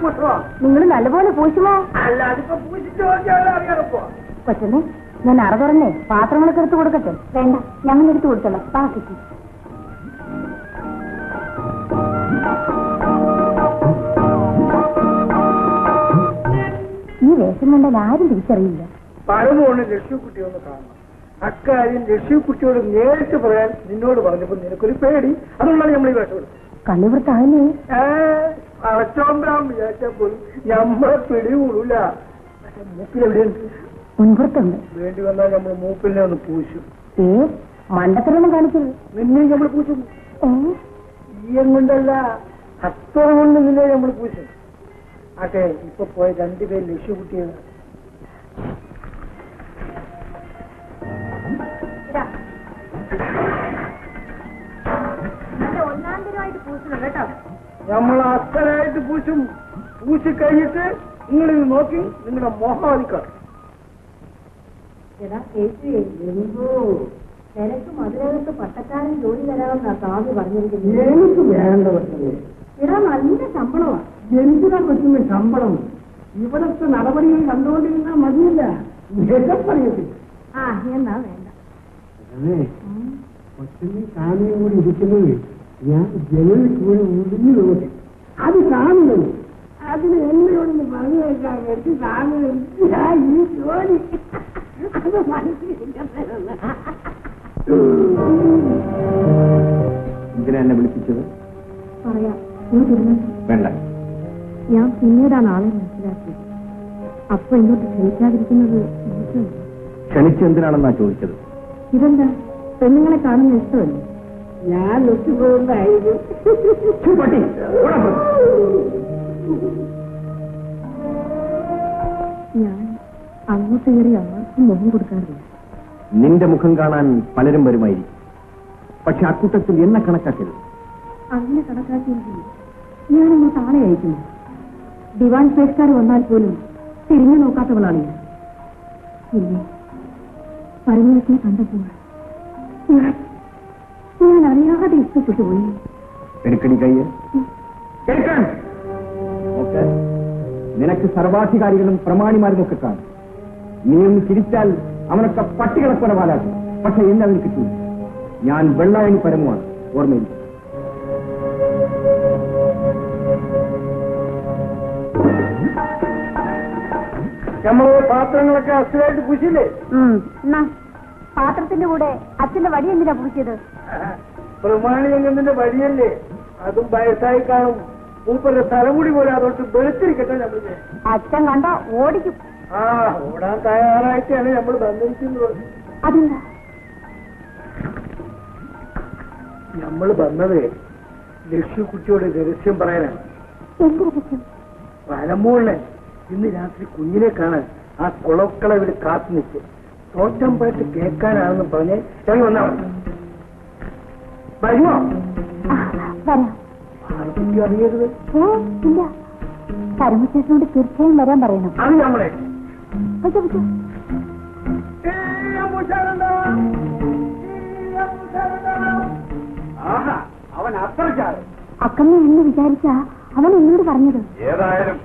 പൂശോ? നിങ്ങൾ നല്ലപോലെ പൂശുമോ? അല്ല, അതിപ്പോ പൂശിച്ചു നോക്കിയാലേ അറിയാറപ്പോ. കൊച്ചമ്മേ, ഞാൻ അറ തുറന്നേ പാത്രങ്ങളൊക്കെ എടുത്ത് കൊടുക്കട്ടെ? വേണ്ട, ഞങ്ങൾ എടുത്തു കൊടുത്തോളാം. ബാക്കിക്ക് ഈ വേഷം കണ്ടാൽ ആരും തിരിച്ചറിയില്ല. പരമോണ് ലക്ഷ്മിക്കുട്ടി ഒന്ന് കാണണം. അക്കാര്യം ലക്ഷ്മിക്കുട്ടിയോട് നേരിട്ട് പറയാൻ നിന്നോട് പറഞ്ഞപ്പോ നിനക്കൊരു പേടി. അതുകൊണ്ടാണ് നമ്മൾ ഈ വേഷം എടുത്തത്. കള്ളിവൃത്തായല്ലേ? അടച്ചോമ്പാൻ വിചാരിച്ചപ്പോൾ നമ്മളെ പിടികൂടൂല. മൂപ്പിലെവിടെയുണ്ട്? മുൻപുറത്തുണ്ട്. വേണ്ടി വന്നാൽ നമ്മൾ മൂപ്പിലിനെ ഒന്ന് പൂശും. മണ്ടത്തിലൊന്നും കാണിക്കരുത്. നിന്നെ നമ്മൾ പൂശും. ഈയം കൊണ്ടല്ല, അത്ര കൊണ്ട് നിന്നെ നമ്മൾ പൂശും. അതെ, ഇപ്പൊ പോയ രണ്ടുപേര് ലക്ഷ്യക്കുട്ടിയാണ്. ഒന്നാം തരമായിട്ട് പൂശണം കേട്ടോ. നമ്മൾ അത്തരായിട്ട് പൂശും. പൂശി കഴിഞ്ഞിട്ട് നിങ്ങളിത് നോക്കി നിങ്ങളുടെ മോഹാദിക്കാർ. നിനക്ക് മധുരകത്ത് പട്ടക്കാരൻ ജോലി തരാമെന്നാ സ്വാമി പറഞ്ഞിരിക്കുന്നത്. എനിക്ക് വേണ്ട പറ്റുന്നത് ഇടാ, നല്ല ശമ്പളമാണ്. എന്തിനാ പറ്റുന്ന ശമ്പളം? ഇവിടത്തെ നടപടികൾ കണ്ടുകൊണ്ടിരുന്നാൽ മതിയില്ല. പറയത്തില്ല. എന്നാ വേണ്ട. കൊച്ചിനെ കാണിയും കൂടി ഇരിക്കുന്നത് ഞാൻ ജനലിൽ കൂടെ ഒതുങ്ങി നോക്കി. അത് കാണുന്നത് അതിന് എന്നോടൊന്ന് പറഞ്ഞു വെക്കാൻ വേണ്ടി ഈ ജോലി അത് എന്തിനാ എന്നെ വിളിപ്പിച്ചത്? പറയാം. വേണ്ട. ഞാൻ പിന്നീടാണ് ആളെ മനസ്സിലാക്കിയത്. അപ്പൊ ഇങ്ങോട്ട് ക്ഷണിക്കാതിരിക്കുന്നത് ക്ഷണിച്ചെന്തിനാണെന്നാ ചോദിച്ചത്? ഇതെന്താ, പെണ്ണുങ്ങളെ കാണുന്ന ഇഷ്ടമല്ലേ? ഞാൻ ഒത്തുപോകുന്നതായിരിക്കും. ഞാൻ അങ്ങോട്ട് കയറി ആർക്കും മുഖം കൊടുക്കാറില്ല. നിന്റെ മുഖം കാണാൻ പലരും വരുമായിരിക്കും. പക്ഷെ അക്കൂട്ടത്തിൽ എന്നെ കണക്കാക്കരുത്. അങ്ങനെ കണക്കാക്കിയിരിക്കില്ല. ഞാനങ്ങോട്ട് ആളെ അയക്കുന്നു. ദിവാൻ പേഷ്കാർ വന്നാൽ പോലും തിരിഞ്ഞു നോക്കാത്തവളാണ് ഞാൻ. പിന്നെ പരമേശ്വരനെ കണ്ടപ്പോൾ ഞാൻ അറിയാതെ ഇഷ്ടപ്പെട്ടു പോയി. എടുക്കടി കയ്യ്. നിനക്ക് സർവാധികാരികളും പ്രമാണിമാരും ഒക്കെ കാണും. നീ ഒന്ന് ചിരിച്ചാൽ അവനൊക്കെ പട്ടികളെ പോലെ പാലാക്കും. പക്ഷെ എന്നെ അവന് കിട്ടില്ല. ഞാൻ വെള്ളായണി പരമമാണ്, ഓർമ്മയില്ല. നമ്മള് പാത്രങ്ങളൊക്കെ അസ്ഥിരായിട്ട് പൂശില്ലേ? പാത്രത്തിന്റെ കൂടെ അച്ഛന്റെ വടി എന്തിനാ പൂശിയത്? പ്രമാണി എങ്ങനെ വടിയല്ലേ? അതും വയസ്സായി കാണും. മൂപ്പരുടെ തലമുടി പോലെ അതോട്ട് വെളുത്തിരിക്കട്ടെ. നമ്മൾ അച്ഛൻ കണ്ടോ ഓടിക്കും. ഓടാൻ തയ്യാറായിട്ടാണ് നമ്മൾ വന്നിരിക്കുന്നത്. അതെന്താ? നമ്മൾ വന്നത് ലക്ഷ്മിക്കുട്ടിയോട് രഹസ്യം പറയാനാണ്. എന്ത് രഹസ്യം? പരമോളെ ഇന്ന് രാത്രി കുഞ്ഞിനെ കാണാൻ ആ കുളക്കള ഇവിടെ കാത്തു നിൽക്കും. തോറ്റം പോയിട്ട് കേൾക്കാനാണെന്ന് പറഞ്ഞ് ഇറങ്ങി വന്നാ വരുമോ? അറിയരുത്. ഇല്ല, പരമശേഷനോട് തീർച്ചയായും വരാൻ പറയണം. അത് നമ്മളെ അവൻ അത്രയ്ക്കാണ്. അക്കമ്മ എന്ന് വിചാരിച്ചാ അവൻ എന്നോട് പറഞ്ഞത്. ഏതായാലും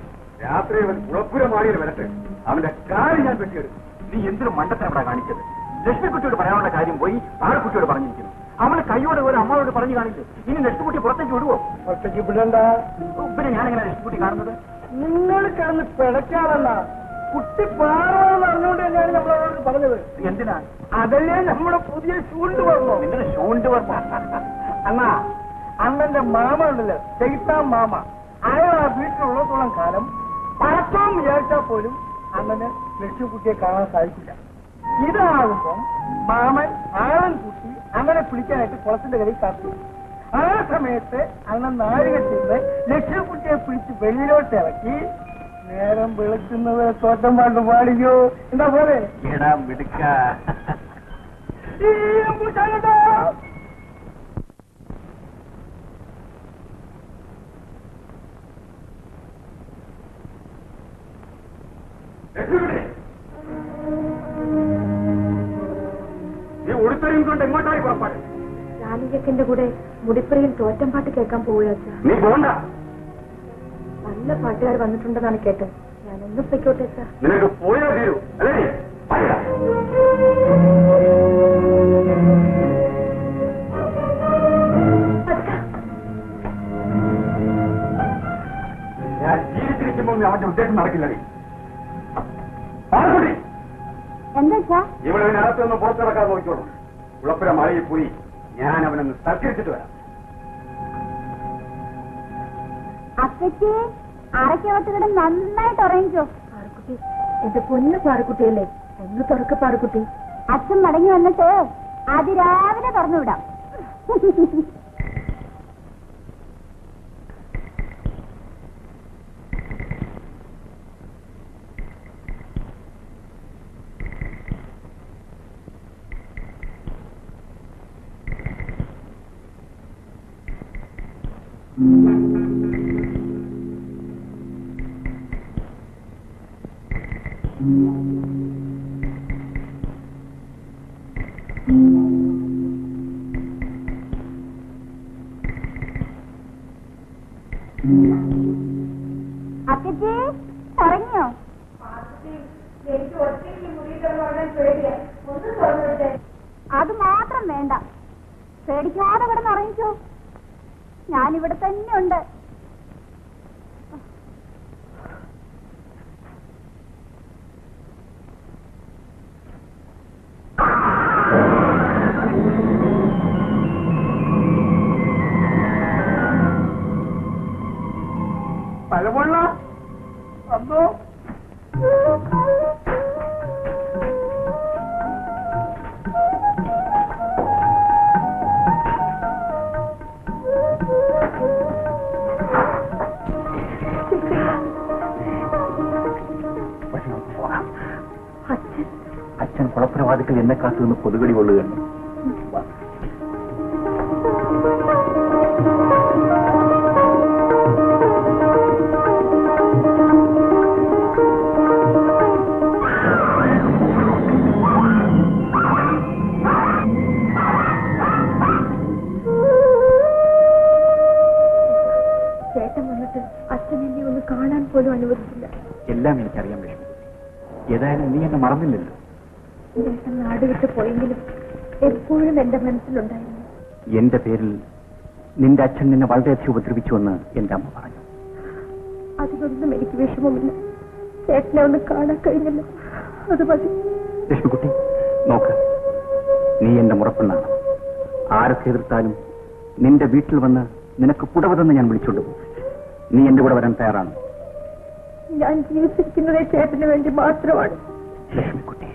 രാത്രി അവൻ കുളപ്പുരമാടിയത് വരട്ടെ. അവന്റെ കാര്യം ഞാൻ വെട്ടിയെടുക്കും. നീ എന്തൊരു മണ്ടത്തരപ്പെടാ കാണിച്ചത്? ലക്ഷ്മിക്കുട്ടിയോട് പറയാനുള്ള കാര്യം പോയി ആൾക്കുട്ടിയോട് പറഞ്ഞിരിക്കുന്നു. അവന് കൈയോട് ഒരു അമ്മയോട് പറഞ്ഞു കാണിച്ചു. ഇനി ലക്ഷ്മിക്കുട്ടി പുറത്തേക്ക് വിടുവോ? പുറത്തേക്ക് വിടണ്ട. പിന്നെ ഞാനെങ്ങനെ ലക്ഷ്മിക്കുട്ടി കാണുന്നത്? നിങ്ങൾ കിടന്ന് പിടയ്ക്കാറല്ല, കുട്ടി പാറെന്ന് അറിഞ്ഞുകൊണ്ട് തന്നെയാണ് നമ്മളവരോട് പറഞ്ഞത്. എന്തിനാ? അതല്ലേ നമ്മുടെ പുതിയ ഷൂണ്ട് പറഞ്ഞു. നിന്റെ ഷൂണ്ട് പറഞ്ഞു. അണ്ണാ, അണ്ണന്റെ മാമ ഉണ്ടല്ലോ, ചൈത്താൻ മാമ, അയാൾ ആ വീട്ടിലുള്ളത്തോളം കാലം പഴക്കം വിചാരിച്ചാൽ പോലും അണ്ണന് ലക്ഷ്മിക്കുട്ടിയെ കാണാൻ സാധിക്കില്ല. ഇതാകുമ്പോ മാമൻ ആഴം കൂട്ടി അണ്ണനെ പിടിക്കാനായിട്ട് കുളത്തിന്റെ കരയിൽ കാത്തു. ആ സമയത്ത് അണ്ണൻ നാഴിക ചെന്ന് ലക്ഷ്മിക്കുട്ടിയെ പിടിച്ച് വെളിയിലോട്ട് ഇറക്കി നേരം വിളിക്കുന്നത് തോട്ടം പാട്ട് പാടിക്കോ. എന്താ പോലെ നീ ഉടുത്തറിയും കൊണ്ട് എങ്ങോട്ടായി പുറപ്പാട്? ജാനകിയക്കന്റെ കൂടെ മുടിപ്പുറയിൽ തോറ്റം പാട്ട് കേൾക്കാൻ പോവുക. നീ പോണ്ട. വന്ന നല്ല പാട്ടുകാർ വന്നിട്ടുണ്ടെന്നാണ് കേട്ടത്. ഞാനൊന്ന് പൊയ്ക്കോട്ടെ സാർ. നിനക്ക് പോയാൽ തീരൂ അല്ലേ? ഞാൻ ജീവിച്ചിരിക്കുമ്പോൾ അവന്റെ ഉദ്ദേശം നടക്കില്ലടി. എന്താ ഇവിടെ ഇതിനകത്തൊന്ന് പുറത്തിറക്കാൻ നോക്കിക്കോളൂ. കുളപ്പുര മഴയിൽ പോയി ഞാൻ അവനൊന്ന് തർക്കിച്ചിട്ട് വരാം. അപ്പച്ചി അരക്കവട്ടുകടം നന്നായിട്ട് ഉറങ്ങിക്കോ. പാറുക്കുട്ടി, എന്റെ പൊന്നു പാറുക്കുട്ടിയല്ലേ, ഒന്ന് തുറക്ക പാറുക്കുട്ടി. അച്ഛൻ മടങ്ങി വന്നിട്ട് അതിരാവിലെ തുറന്നുവിടാം. അപ്പച്ചി ഉറങ്ങിയോ? അത് മാത്രം വേണ്ട, പേടിക്കാതെ കിടന്ന് ഉറങ്ങിക്കോ. ഞാനിവിടെ തന്നെ ഉണ്ട്. പഴമുള്ള വന്നോ? അച്ഛൻ കുളപ്പുരവാദിക്കൽ എന്നെ കാത്തുനിന്ന് കൊതുകടി കൊള്ളുകയാണ്. ചേട്ടൻ വന്നിട്ട് അച്ഛൻ എന്നെ ഒന്ന് കാണാൻ പോലും അനുവദിച്ചില്ല. എല്ലാം എനിക്കറിയാം ലക്ഷ്മി. ഏതായാലും നീ എന്നെ മറന്നില്ലല്ലോ. ചേട്ടൻ നാട് വിട്ട് പോയെങ്കിലും എപ്പോഴും എന്റെ മനസ്സിലുണ്ടായിരുന്നു. എന്റെ പേരിൽ നിന്റെ അച്ഛൻ നിന്നെ വളരെയധികം ഉപദ്രവിച്ചുവെന്ന് എന്റെ അമ്മ പറഞ്ഞു. അതിനൊന്നും എനിക്ക് വിഷമമില്ല. ചേട്ടനെ ഒന്ന് കാണാൻ കഴിഞ്ഞല്ലോ, അത് മതി. ലക്ഷ്മിക്കുട്ടി, നോക്ക്, നീ എന്റെ മുറപ്പെണ്ണാണ്. ആരൊക്കെ എതിർത്താലും നിന്റെ വീട്ടിൽ വന്ന് നിനക്ക് പുടവതെന്ന് ഞാൻ വിളിച്ചോണ്ട് പോകും. നീ എന്റെ കൂടെ വരാൻ തയ്യാറാണ്? ഞാൻ ജീവിച്ചിരിക്കുന്നത് ചേട്ടന് വേണ്ടി മാത്രമാണ്. ലക്ഷ്മിക്കുട്ടി,